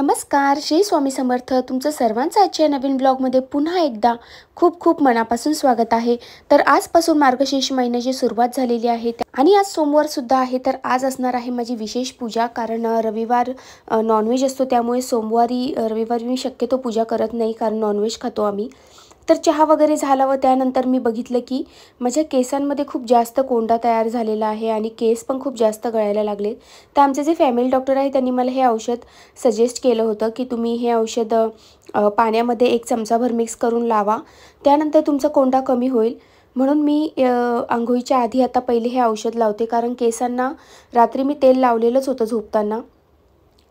नमस्कार, श्री स्वामी समर्थ. तुमचं सर्वांचं आजच्या नवीन ब्लॉगमध्ये पुन्हा एकदा खूप खूप मनापासून स्वागत आहे. तर आजपासून मार्गशीर्ष महिन्याची सुरुवात झालेली आहे आणि आज सोमवार सुद्धा आहे. तर आज असणार आहे माझी विशेष पूजा, कारण रविवार नॉनव्हेज असतो, त्यामुळे रविवारी मी शक्यतो पूजा करत नाही, कारण नॉनव्हेज खातो आम्ही. तर चहा वगैरे झाला व त्यानंतर मी बघितलं की माझ्या केसांमध्ये खूप जास्त कोंडा तयार झालेला आहे आणि केस पण खूप जास्त गळायला लागले. तर आमचे जे फॅमिली डॉक्टर आहे त्यांनी मला हे औषध सजेस्ट केलं होतं की तुम्ही हे औषध पाण्यामध्ये 1 चमचाभर मिक्स करून लावा, त्यानंतर तुमचा कोंडा कमी होईल. म्हणून मी अंघोळीच्या आधी आता पहिले हे औषध लावते, कारण केसांना रात्री मी तेल लावलेलंच होतं झोपताना.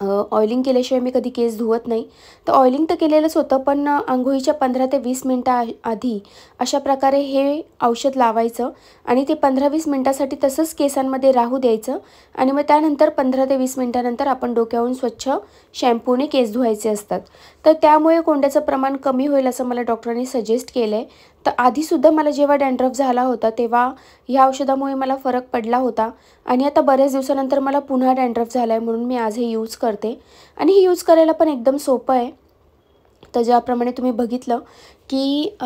ऑइलिंग केल्याशिवाय मी कधी केस धुवत नाही. तर ऑइलिंग तर केलेलंच होतं, पण अंघोळीच्या 15 ते 20 मिनटं आधी अशा प्रकारे हे औषध लावायचं आणि ते 15-20 मिनटासाठी तसंच केसांमध्ये राहू द्यायचं आणि मग त्यानंतर 15 ते 20 मिनटानंतर आपण डोक्यावरून स्वच्छ शॅम्पूने केस धुवायचे असतात. तर त्यामुळे कोंड्याचं प्रमाण कमी होईल असं मला डॉक्टरांनी सजेस्ट केलं आहे. तर आधीसुद्धा मला जेव्हा डॅन्ड्रफ झाला होता तेव्हा ह्या औषधामुळे मला फरक पडला होता आणि आता बऱ्याच दिवसानंतर मला पुन्हा डॅन्ड्रफ झाला आहे, म्हणून मी आज हे यूज करते आणि हे यूज करायला पण एकदम सोपं आहे. तर ज्याप्रमाणे तुम्ही बघितलं की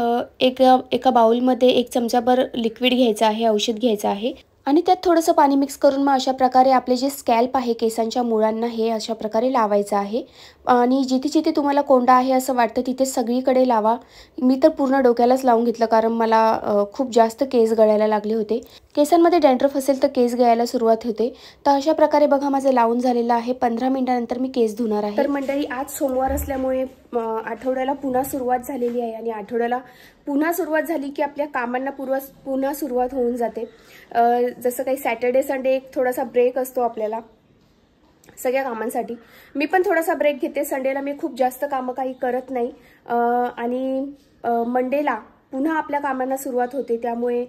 एका बाउलमध्ये 1 चमचाभर लिक्विड घ्यायचं आहे, औषध घ्यायचं आहे आणि त्यात थोडंसं पाणी मिक्स करून मग अशा प्रकारे आपले जे स्कॅल्प आहे केसांच्या मुळांना हे अशा प्रकारे लावायचं आहे आणि जिथे जिथे तुम्हाला कोंडा आहे असं वाटतं तिथे सगळीकडे लावा. मी तर पूर्ण डोक्यालाच लावून घेतलं, कारण मला खूप जास्त केस गळायला लागले होते. केसांमध्ये डॅन्ड्रफ असेल तर केस गळायला सुरुवात होते. तर अशा प्रकारे बघा माझं लावून झालेलं आहे. 15 मिनिटानंतर मी केस धुणार आहे. तर मंडळी, आज सोमवार असल्यामुळे आठवड्याला पुन्हा सुरुवात झालेली आहे आणि आठवड्याला पुन्हा सुरुवात झाली की आपल्या कामांना पुन्हा सुरुवात होऊन जाते. जसं काही सॅटर्डे संडे एक थोडासा ब्रेक असतो आपल्याला सगळ्या कामांसाठी. मी पण थोडासा ब्रेक घेते. संडेला मी खूप जास्त कामं काही करत नाही आणि मंडेला पुन्हा आपल्या कामांना सुरुवात होते. त्यामुळे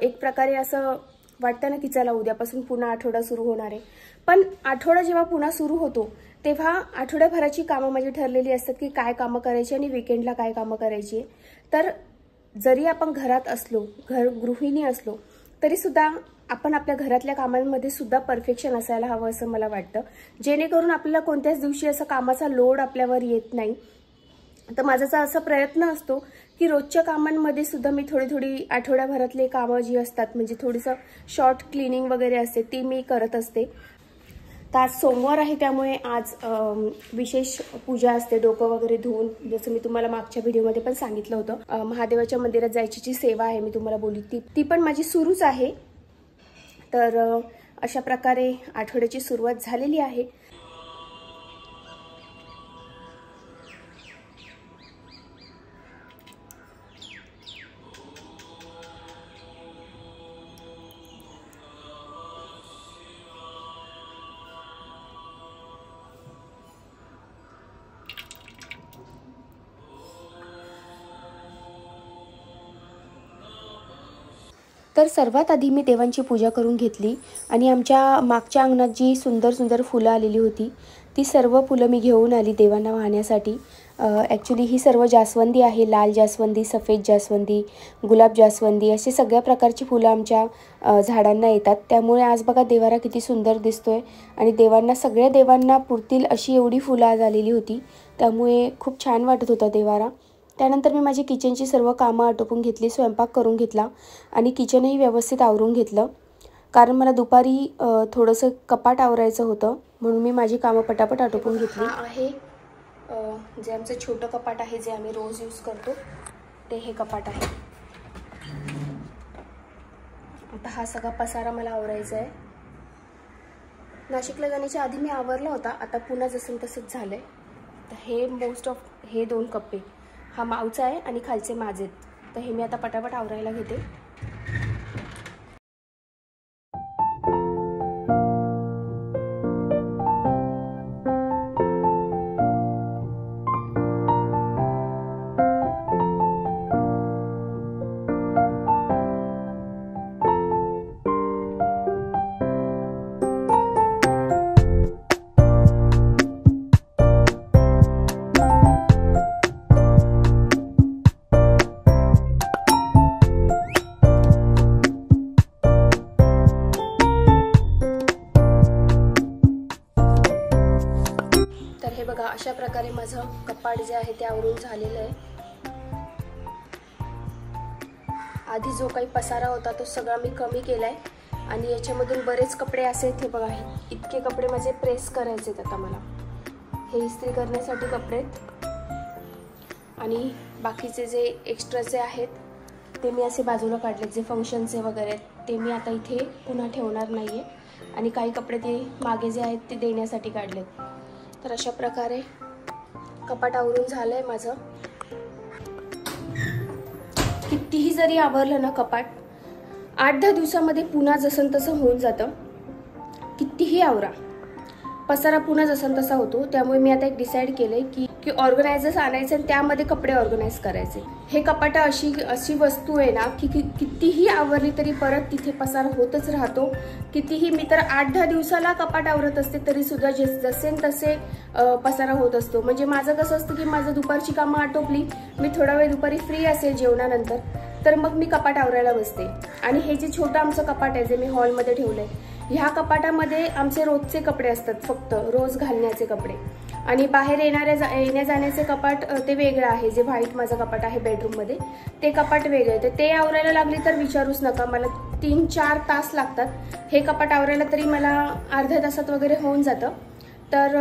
एक प्रकारे असं वाटतं ना की चला उद्यापासून पुन्हा आठवडा सुरू होणार आहे. पण आठवडा जेव्हा पुन्हा सुरू होतो तेव्हा आठवड्याभराची कामं माझी ठरलेली असतात की काय कामं करायची आणि विकेंडला काय कामं करायची. तर जरी आपण घरात असलो, गृहिणी असलो, तरीसुद्धा आपण आपल्या घरातल्या कामांमध्ये सुद्धा परफेक्शन असायला हवं असं मला वाटतं, जेणेकरून आपल्याला कोणत्याच दिवशी असं कामाचा लोड आपल्यावर येत नाही. तर माझा असा प्रयत्न असतो की रोजच्या कामांमध्ये सुद्धा मी थोडी आठवड्याभरातले कामं जी असतात, म्हणजे थोडंसं शॉर्ट क्लिनिंग वगैरे असते ती मी करत असते. तर आज सोमवार आहे त्यामुळे आज विशेष पूजा असते, डोकं वगैरे धुवून, जसं मी तुम्हाला मागच्या व्हिडिओमध्ये पण सांगितलं होतं. महादेवाच्या मंदिरात जायची जी सेवा आहे मी तुम्हाला बोलली ती पण माझी सुरूच आहे. तर अशा प्रकारे आठवड्याची सुरुवात झालेली आहे. तर सर्वात आधी मी देवांची पूजा करून घेतली आणि आमच्या मागच्या अंगणात जी सुंदर सुंदर फुलं आलेली होती ती सर्व फुलं मी घेऊन आली देवांना वाहण्यासाठी. ॲक्च्युली ही सर्व जास्वंदी आहे. लाल जास्वंदी, सफेद जास्वंदी, गुलाब जास्वंदी अशी सगळ्या प्रकारची फुलं आमच्या झाडांना येतात. त्यामुळे आज बघा देवारा किती सुंदर दिसतोय आणि सगळ्या देवांना पुरतील अशी एवढी फुलं आज आलेली होती. त्यामुळे खूप छान वाटत होता देवारा. त्यानंतर मी माझी किचनची सर्व कामं आटोपून घेतली, स्वयंपाक करून घेतला आणि किचनही व्यवस्थित आवरून घेतलं, कारण मला दुपारी थोडंसं कपाट आवरायचं होतं, म्हणून मी माझी कामं पटापट आटोपून घेतली. आहे जे आमचं छोटं कपाट आहे जे आम्ही रोज यूज करतो ते हे कपाट आहे. आता हा सगळा पसारा मला आवरायचा आहे. नाशिकला जाण्याच्या आधी मी आवरला होता, आता पुन्हा जसं तसंच झालं आहे. तर हे मोस्ट ऑफ हे 2 कप्पे हा माऊचा आहे आणि खालचे माझेत. तर हे मी आता पटापट आवरायला घेते. बघा अशा प्रकारे माझं कपाट जे आहे ते आवरून झालेलं आहे. आधी जो काही पसारा होता तो सगळा मी कमी केलाय आणि याच्यामधून बरेच कपडे असे ते बघा, इतके कपडे माझे प्रेस करायचे आहेत आता मला. हे इस्त्री करण्यासाठी कपडे आणि बाकीचे जे एक्स्ट्राचे आहेत ते मी असे बाजूला काढलेत. जे फंक्शनचे वगैरे आहेत ते मी आता इथे पुन्हा ठेवणार नाही आहे आणि काही कपडे ते मागे जे आहेत ते देण्यासाठी काढलेत. तर अशा प्रकारे कपाट आवरून झालं आहे माझं. कितीही जरी आवरलं ना कपाट, 8-10 दिवसामध्ये पुन्हा जसं तसं होऊन जातं. कितीही आवरा, पसारा पुन्हा जसं तसा होतो. त्यामुळे मी आता एक डिसाईड केलंय की ऑर्गनायझर्स आणायचे आणि त्यामध्ये कपडे ऑर्गनाईज करायचे. हे कपाट अशी वस्तू आहे ना की कितीही आवरली तरी परत तिथे पसारा होतच राहतो. कितीही मी तर 8-10 दिवसाला कपाट आवरत असते तरी सुद्धा जसे तसे पसारा होत असतो. म्हणजे माझं कसं असतं की माझं दुपारची कामं आटोपली, मी थोडा वेळ दुपारी फ्री असेल जेवणानंतर, तर मग मी कपाट आवरायला बसते. आणि हे जे छोटं आमचं कपाट आहे जे मी हॉलमध्ये ठेवलंय, ह्या कपाटामध्ये आमचे रोजचे कपडे असतात, फक्त रोज घालण्याचे कपडे. आणि बाहेर येण्या जाण्याचे कपाट ते वेगळं आहे. जे व्हाईट माझं कपाट आहे बेडरूममध्ये ते कपाट वेगळं आहे. तर ते आवरायला लागली तर विचारूच नका, मला 3-4 तास लागतात. हे कपाट आवरायला तरी मला अर्ध्या तासात वगैरे होऊन जातं. तर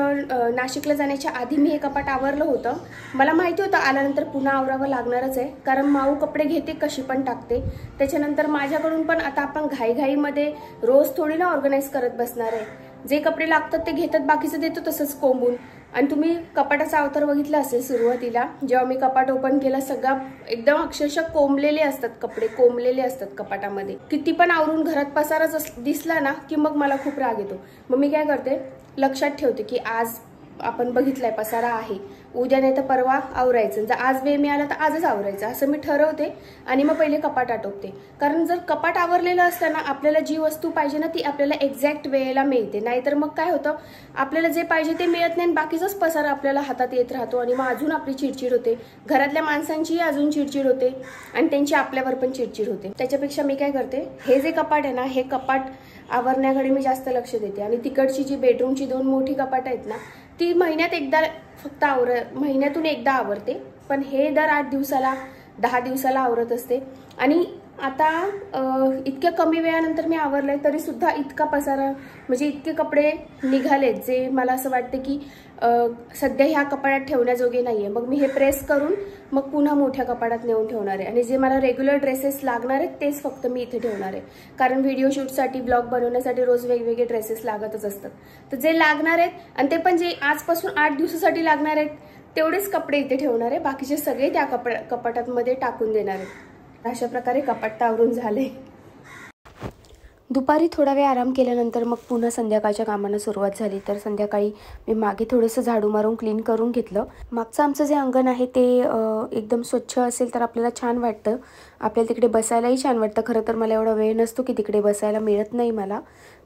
नाशिकला जाण्याच्या आधी मी हे कपाट आवरलं होतं. मला माहिती होतं आल्यानंतर पुन्हा आवरावं लागणारच आहे, कारण माऊ कपडे घेते कशी पण टाकते. त्याच्यानंतर माझ्याकडून पण आता आपण घाईघाईमध्ये रोज थोडी ना ऑर्गनाईज करत बसणार आहे. जे कपडे लागतात ते घेतात, बाकीचं देतो तसंच कोंबून. आणि तुम्ही कपाटाचा अवतार बघितला असेल सुरुवातीला, जेव्हा मी कपाट ओपन केला सगळा एकदम अक्षरशः कोंबलेले असतात, कपडे कोंबलेले असतात कपाटामध्ये. किती पण आवरून घरात पसारा दिसला ना की मग मला खूप राग येतो. मग मी काय करते, लक्षात ठेवते की आज आपण बघितलाय पसारा आहे, उद्या नाही तर परवा आवरायचं, जर आज वेळ मिळाला तर आजच आवरायचं, असं मी ठरवते. आणि मग पहिले कपाट आटोपते. कारण जर कपाट आवरलेलं असतं ना, आपल्याला जी वस्तू पाहिजे ना ती आपल्याला एक्झॅक्ट वेळेला मिळते. नाहीतर मग काय होतं, आपल्याला जे पाहिजे ते मिळत नाही, बाकीचाच पसारा आपल्याला हातात येत राहतो आणि मग अजून आपली चिडचिड होते. घरातल्या माणसांचीही अजून चिडचिड होते आणि त्यांची आपल्यावर पण चिडचिड होते. त्याच्यापेक्षा मी काय करते, हे जे कपाट आहे ना, हे कपाट आवरण्याकडे मी जास्त लक्ष देते. आणि तिकडची जी बेडरूमची 2 मोठी कपाट आहेत ना, ती महिन्यात एकदा फक्त महिन्यातून एकदा आवरते. पण हे दर 8 दिवसाला 10 दिवसाला आवरत असते. आणि आता इतक्या कमी वेळानंतर मी आवरलंय तरी सुद्धा इतका पसारा, म्हणजे इतके कपडे निघालेत जे मला असं वाटतं की सध्या ह्या कपाटात ठेवण्याजोगे नाहीये. मग मी हे प्रेस करून मग पुन्हा मोठ्या कपाटात नेऊन ठेवणार आहे. आणि जे मला रेग्युलर ड्रेसेस लागणार आहेत तेच फक्त मी इथे ठेवणार आहे. कारण व्हिडिओ शूटसाठी, ब्लॉग बनवण्यासाठी रोज वेगवेगळे ड्रेसेस लागतच असतात. तर जे लागणार आहेत आणि ते पण जे आजपासून 8 दिवसासाठी लागणार आहेत तेवढेच कपडे इथे ठेवणार आहे. बाकीचे सगळे त्या कपाटांमध्ये टाकून देणार आहे. अशा प्रकारे कपाट आवरून झाले. दुपारी थोडा वेळ आराम केल्यानंतर मग पुन्हा संध्याकाळच्या कामांना सुरुवात झाली. तर संध्याकाळी मी मागे थोडंसं झाडू मारून क्लीन करून घेतलं. मागचं आमचं जे अंगण आहे ते एकदम स्वच्छ असेल तर आपल्याला छान वाटतं, आपल्याला तिकडे बसायलाही छान वाटतं. खरं तर मला एवढा वेळ नसतो की तिकडे बसायला मिळत नाही मला,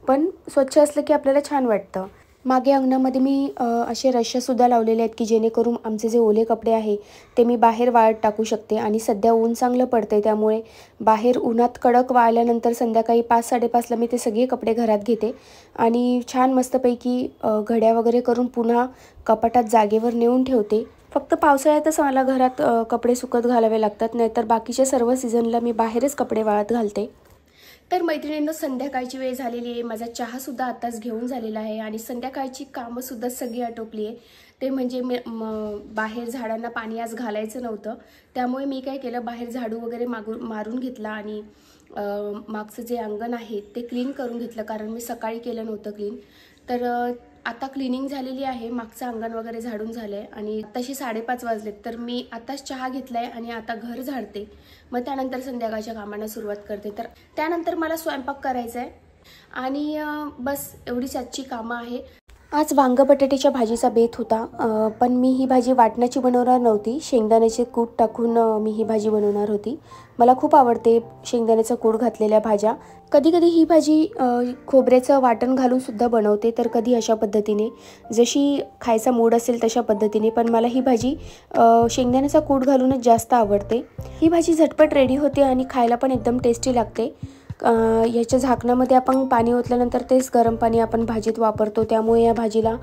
पण स्वच्छ असलं की आपल्याला छान वाटतं. मागे अंगणामध्ये मी असे रश्यासुद्धा लावलेले आहेत की जेणेकरून आमचे जे ओले कपडे आहे ते मी बाहेर वाळत टाकू शकते. आणि सध्या ऊन चांगलं पडते त्यामुळे बाहेर उन्हात कडक वाळल्यानंतर संध्याकाळी 5-5:30ला मी ते सगळे कपडे घरात घेते आणि छान मस्तपैकी घड्या वगैरे करून पुन्हा कपाटात जागेवर नेऊन ठेवते. फक्त पावसाळ्यातच मला घरात कपडे सुकत घालावे लागतात, नाहीतर बाकीच्या सर्व सीझनला मी बाहेरच कपडे वाळत घालते. तर मैत्रिणींनो, संध्याकाळची वेळ झालेली आहे. माझा चहासुद्धा आत्ताच घेऊन झालेला आहे आणि संध्याकाळची कामंसुद्धा सगळी आटोपली आहे. ते म्हणजे बाहेर झाडांना पाणी आज घालायचं नव्हतं, त्यामुळे मी काय केलं, बाहेर झाडू वगैरे मारून घेतला आणि मागचं जे अंगण आहे ते क्लीन करून घेतलं, कारण मी सकाळी केलं नव्हतं क्लीन. तर आता क्लिनिंग झालेली आहे, मागचं अंगण वगैरे झाडून झालं आहे आणि आताशी 5:30 वाजलेत. तर मी आताच चहा घेतला आहे आणि आता घर झाडते, मग त्यानंतर संध्याकाळच्या कामांना सुरुवात करते. तर त्यानंतर मला स्वयंपाक करायचा आहे आणि बस एवढीच आजची कामं आहे. आज वांग बटाट्याच्या भाजीचा बेत होता, पण मी ही भाजी वाटणाची बनवणार नव्हती, शेंगदाण्याचे कूट टाकून मी ही भाजी बनवणार होती. मला खूप आवडते शेंगदाण्याचा कूट घातलेल्या भाज्या. कधी कधी ही भाजी खोबऱ्याचं वाटण घालून सुद्धा बनवते, तर कधी अशा पद्धतीने, जशी खायचा मूड असेल तशा पद्धतीने. पण मला ही भाजी शेंगदाण्याचा कूट घालूनच जास्त आवडते. ही भाजी झटपट रेडी होते आणि खायला पण एकदम टेस्टी लागते. याच्या झाकणामध्ये आपण पाणी ओतल्यानंतर तेच गरम पाणी आपण भाजीत वापरतो, त्यामुळे या भाजीला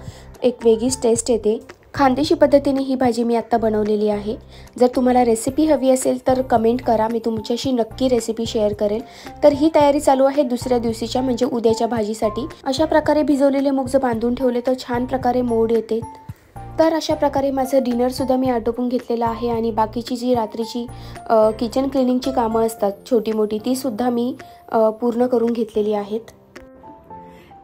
एक वेगळीच टेस्ट येते. खानदेशी पद्धतीने ही भाजी मी आत्ता बनवलेली आहे। जर तुम्हाला रेसिपी हवी असेल तर कमेंट करा, मी तुमच्याशी नक्की रेसिपी शेअर करेल। तर ही तयारी चालू आहे दुसऱ्या दिवशीच्या म्हणजे उद्याच्या भाजीसाठी। अशा प्रकारे भिजवलेले मूग जर बांधून ठेवले तर छान प्रकारे मोड येते। तर अशा प्रकारे माझं डिनरसुद्धा मी आटोपून घेतलेलं आहे आणि बाकीची जी रात्रीची किचन क्लिनिंगची कामं असतात छोटी मोठी तीसुद्धा मी पूर्ण करून घेतलेली आहेत।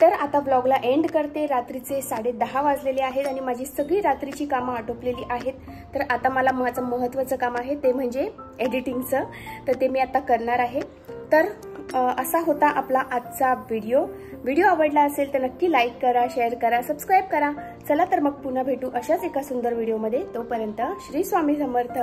तर आता ब्लॉगला एंड करते। रात्रीचे 10:30 वाजलेले आहेत आणि माझी सगळी रात्रीची कामं आटोपलेली आहेत। तर आता मला माझं महत्त्वाचं काम आहे ते म्हणजे एडिटिंगचं, तर ते मी आता करणार आहे। तर असा होता आपला आजचा व्हिडिओ आवडला असेल तर नक्की लाईक करा, शेअर करा, सबस्क्राईब करा। चला तर मग पुन्हा भेटू अशाच एका सुंदर व्हिडिओमध्ये। तोपर्यंत श्री स्वामी समर्थ।